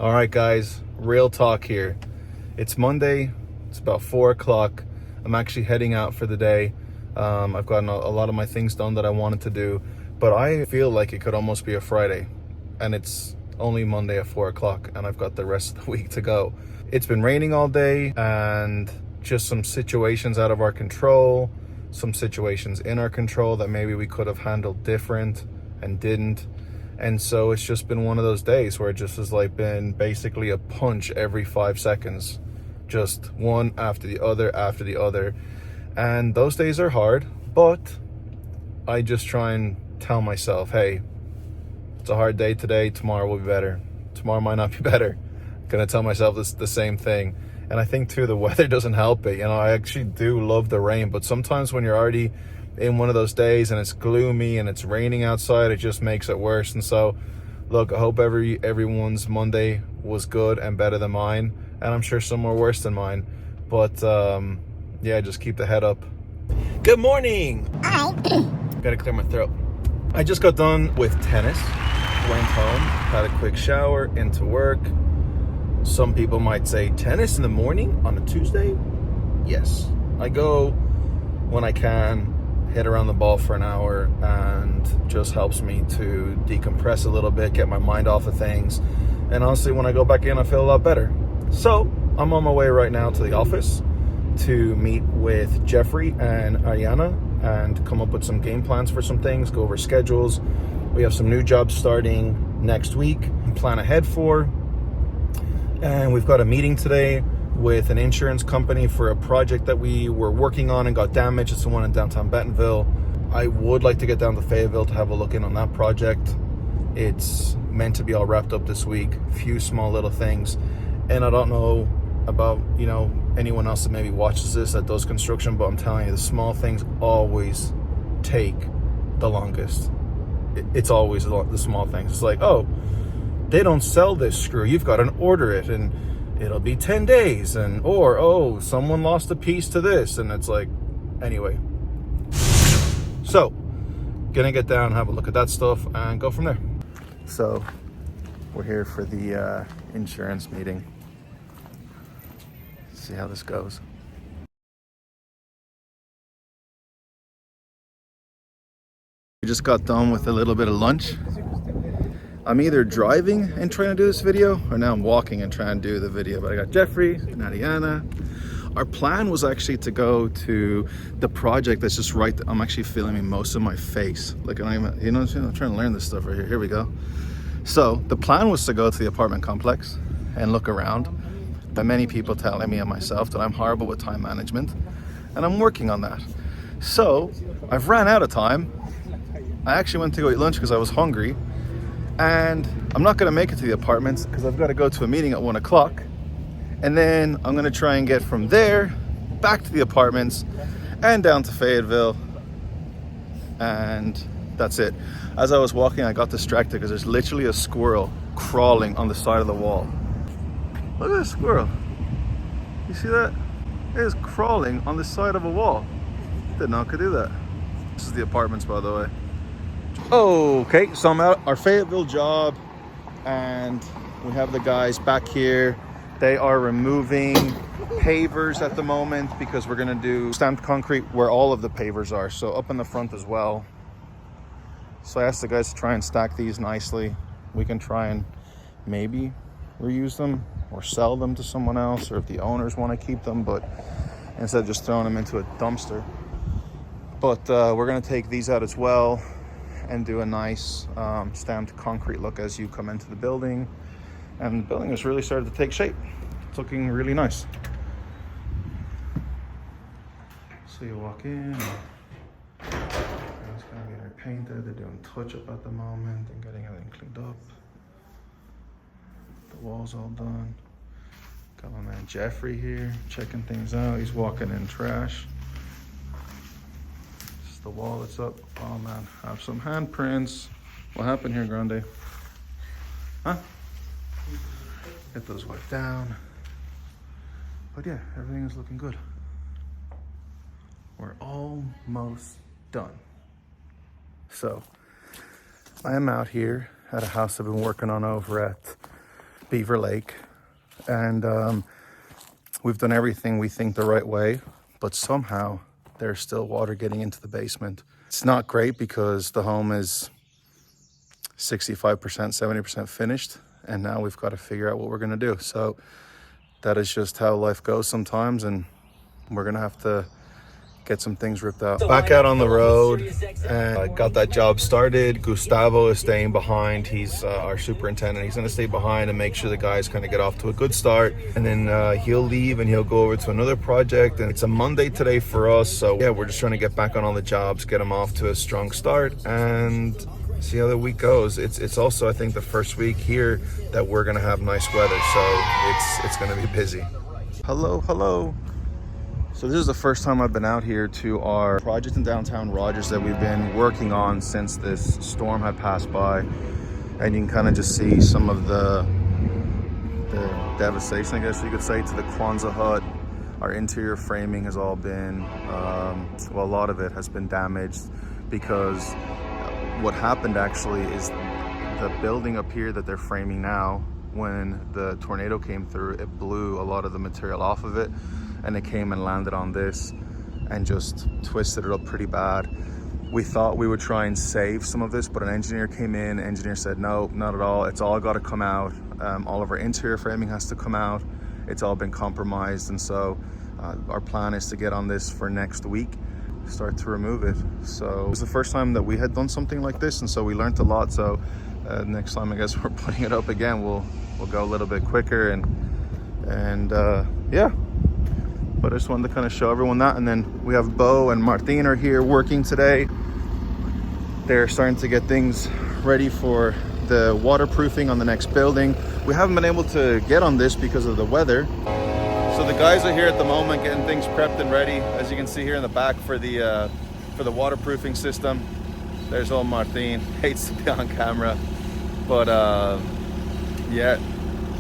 All right, guys, real talk here. It's Monday. It's about 4 o'clock. I'm actually heading out for the day. I've gotten a lot of my things done that I wanted to do, but I feel like it could almost be a Friday, and it's only Monday at 4 o'clock, and I've got the rest of the week to go. It's been raining all day, and just some situations out of our control, some situations in our control that maybe we could have handled different and didn't. And so it's just been one of those days where it just has like been basically a punch every 5 seconds, just one after the other. And those days are hard, but I just try and tell myself, hey, it's a hard day today, tomorrow will be better. Tomorrow might not be better. I'm gonna tell myself this the same thing. And I think too, the weather doesn't help it. You know, I actually do love the rain, but sometimes when you're already in one of those days and it's gloomy and it's raining outside, it just makes it worse. And so look, I hope everyone's Monday was good and better than mine, and I'm sure some were worse than mine, but yeah, just keep the head up. Good morning. Gotta clear my throat. I just got done with tennis, went home, had a quick shower, into work. Some people might say, tennis in the morning on a Tuesday? Yes, I go when I can, hit around the ball for an hour, and just helps me to decompress a little bit, get my mind off of things. And honestly, when I go back in, I feel a lot better. So I'm on my way right now to the office to meet with Jeffrey and Ariana and come up with some game plans for some things, go over schedules. We have some new jobs starting next week and plan ahead for. And we've got a meeting today with an insurance company for a project that we were working on and got damaged. It's the one in downtown Bentonville. I would like to get down to Fayetteville to have a look in on that project. It's meant to be all wrapped up this week. A few small little things. And I don't know about, you know, anyone else that maybe watches this that does construction, but I'm telling you, the small things always take the longest. It's always the small things. It's like, oh, they don't sell this screw. You've got to order it, and it'll be 10 days, and or oh, someone lost a piece to this, and it's like, anyway. So gonna get down, have a look at that stuff, and go from there. So we're here for the insurance meeting. See how this goes. We just got done with a little bit of lunch. I'm either driving and trying to do this video, or now I'm walking and trying to do the video. But I got Jeffrey and Ariana. Our plan was actually to go to the project that's just right there. I'm actually filming most of my face. Like, I'm trying to learn this stuff right here. Here we go. So the plan was to go to the apartment complex and look around. But many people telling me and myself that I'm horrible with time management, and I'm working on that. So I've ran out of time. I actually went to go eat lunch because I was hungry. And I'm not gonna make it to the apartments because I've got to go to a meeting at 1 o'clock. And then I'm gonna try and get from there back to the apartments and down to Fayetteville. And that's it. As I was walking, I got distracted because there's literally a squirrel crawling on the side of the wall. Look at this squirrel. You see that? It is crawling on the side of a wall. Didn't know it could do that. This is the apartments, by the way. Okay, so I'm at our Fayetteville job, and we have the guys back here. They are removing pavers at the moment because we're gonna do stamped concrete where all of the pavers are, so up in the front as well. So I asked the guys to try and stack these nicely. We can try and maybe reuse them or sell them to someone else, or if the owners want to keep them, but instead of just throwing them into a dumpster. But we're gonna take these out as well and do a nice stamped concrete look as you come into the building. And the building has really started to take shape. It's looking really nice. So you walk in, it's gonna be painted. They're doing touch up at the moment and getting everything cleaned up. The wall's all done. Got my man Jeffrey here checking things out. He's walking in trash. The wall that's up. Oh man, have some handprints. What happened here, Grande? Huh? Get those wiped down. But yeah, everything is looking good. We're almost done. So I am out here at a house I've been working on over at Beaver Lake, and we've done everything we think the right way, but somehow there's still water getting into the basement. It's not great because the home is 65%, 70% finished, and now we've got to figure out what we're going to do. So that is just how life goes sometimes, and we're going to have to get some things ripped out. Back out on the road, and I got that job started. Gustavo is staying behind. He's our superintendent. He's going to stay behind and make sure the guys kind of get off to a good start, and then he'll leave and he'll go over to another project. And it's a Monday today for us, so yeah, we're just trying to get back on all the jobs, get them off to a strong start, and see how the week goes. It's also, I think, the first week here that we're going to have nice weather, so it's going to be busy. Hello. So this is the first time I've been out here to our project in downtown Rogers that we've been working on since this storm had passed by. And you can kind of just see some of the devastation, I guess you could say, to the Kwanzaa hut. Our interior framing has all been, well, a lot of it has been damaged because what happened actually is the building up here that they're framing now, when the tornado came through, it blew a lot of the material off of it, and it came and landed on this and just twisted it up pretty bad. We thought we would try and save some of this, but an engineer came in. The engineer said, no, not at all. It's all got to come out. All of our interior framing has to come out. It's all been compromised. And so our plan is to get on this for next week, start to remove it. So it was the first time that we had done something like this, and so we learned a lot. So next time I guess we're putting it up again, we'll go a little bit quicker, and yeah. But I just wanted to kind of show everyone that. And then we have Bo and Martin are here working today. They're starting to get things ready for the waterproofing on the next building. We haven't been able to get on this because of the weather. So the guys are here at the moment getting things prepped and ready. As you can see here in the back for the waterproofing system. There's old Martin, hates to be on camera. But yeah,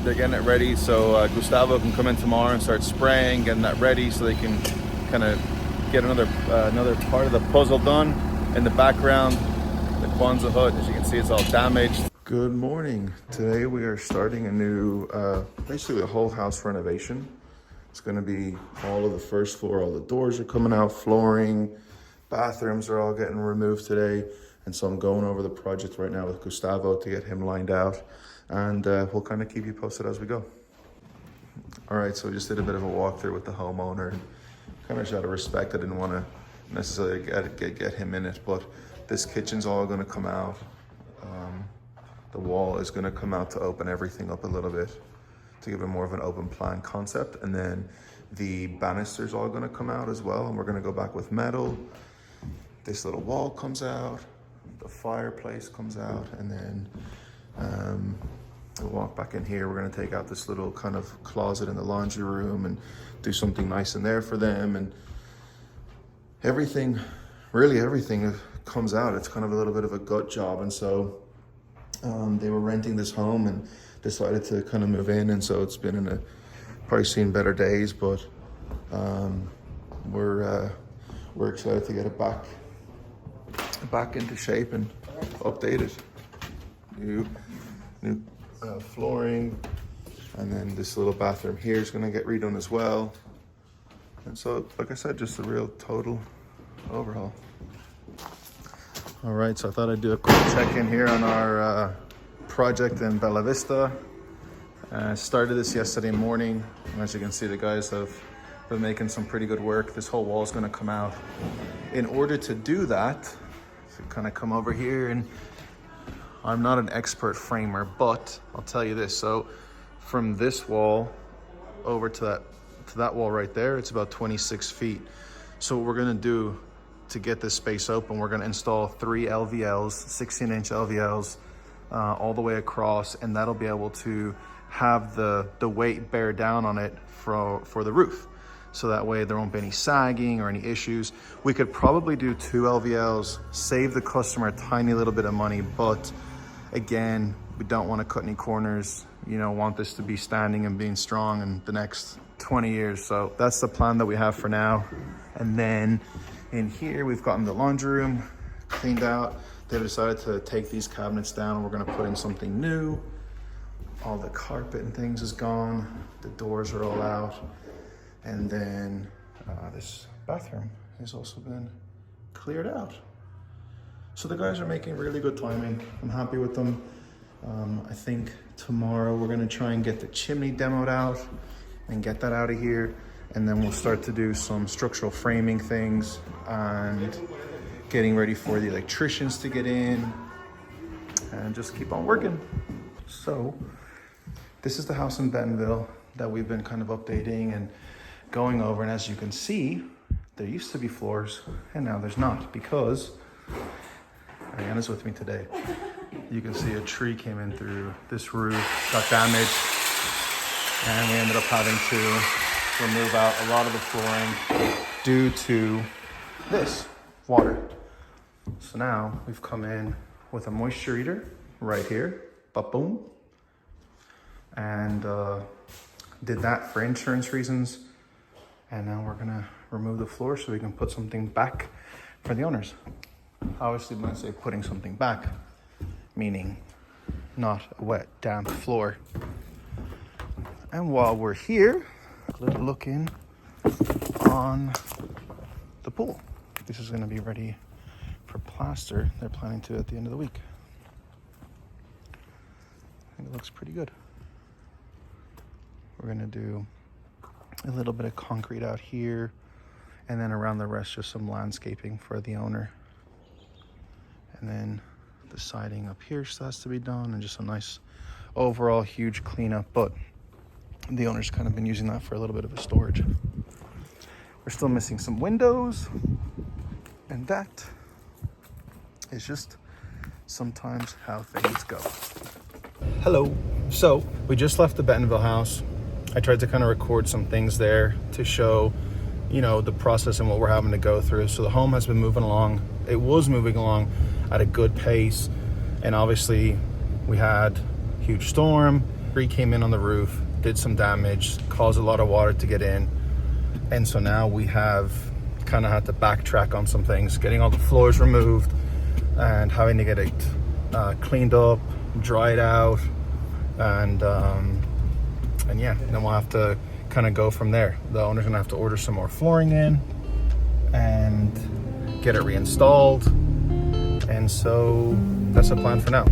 they're getting it ready so Gustavo can come in tomorrow and start spraying, getting that ready so they can kind of get another part of the puzzle done. In the background, the Kwanzaa hut, as you can see, it's all damaged. Good morning. Today we are starting a new, basically a whole house renovation. It's going to be all of the first floor, all the doors are coming out, flooring, bathrooms are all getting removed today. And so I'm going over the project right now with Gustavo to get him lined out. And we'll kind of keep you posted as we go. All right, so we just did a bit of a walkthrough with the homeowner. Kind of out of respect, I didn't want to necessarily get him in it, but this kitchen's all going to come out. The wall is going to come out to open everything up a little bit, to give it more of an open plan concept. And then the banister's all going to come out as well, and we're going to go back with metal. This little wall comes out, the fireplace comes out, and then we'll walk back in here. We're going to take out this little kind of closet in the laundry room and do something nice in there for them. And everything, really everything comes out. It's kind of a little bit of a gut job. And so they were renting this home and decided to kind of move in. And so it's been probably seen better days, but we're excited to get it back into shape and updated. New flooring, and then this little bathroom here is going to get redone as well. And so, like I said, just a real total overhaul. All right, so I thought I'd do a quick check-in here on our project in Bella Vista. Started this yesterday morning. As you can see, the guys have been making some pretty good work. This whole wall is going to come out. In order to do that, so kind of come over here, and I'm not an expert framer, but I'll tell you this. So from this wall over to that wall right there, it's about 26 feet. So what we're gonna do to get this space open, we're gonna install 3 LVLs, 16-inch LVLs, all the way across, and that'll be able to have the weight bear down on it for the roof. So that way there won't be any sagging or any issues. We could probably do 2 LVLs, save the customer a tiny little bit of money, but again, we don't want to cut any corners, want this to be standing and being strong in the next 20 years. So that's the plan that we have for now. And then in here, we've gotten the laundry room cleaned out. They decided to take these cabinets down and we're going to put in something new. all the carpet and things is gone. The doors are all out. And then this bathroom has also been cleared out. So the guys are making really good timing. I'm happy with them. I think tomorrow we're gonna try and get the chimney demoed out and get that out of here. And then we'll start to do some structural framing things and getting ready for the electricians to get in and just keep on working. So this is the house in Bentonville that we've been kind of updating and going over. And as you can see, there used to be floors and now there's not, because Ariana's with me today. You can see a tree came in through this roof, got damaged, and we ended up having to remove out a lot of the flooring due to this water. So now we've come in with a moisture eater right here, ba-boom, and did that for insurance reasons. And now we're gonna remove the floor so we can put something back for the owners. Obviously, when I say putting something back, meaning not a wet, damp floor. And while we're here, a little look in on the pool. This is gonna be ready for plaster. They're planning to at the end of the week. I think it looks pretty good. We're gonna do a little bit of concrete out here, and then around the rest, just some landscaping for the owner. And then the siding up here still has to be done, and just a nice overall huge cleanup, but the owner's kind of been using that for a little bit of a storage. We're still missing some windows, and that is just sometimes how things go. Hello. So we just left the Bentonville house. I tried to kind of record some things there to show, you know, the process and what we're having to go through. So the home has been moving along. It was moving along at a good pace, and obviously we had a huge storm. Tree came in on the roof, did some damage, caused a lot of water to get in, and so now we have kind of had to backtrack on some things, getting all the floors removed and having to get it cleaned up, dried out, and yeah, then we'll have to kind of go from there. The owner's gonna have to order some more flooring in and get it reinstalled. And so that's the plan for now.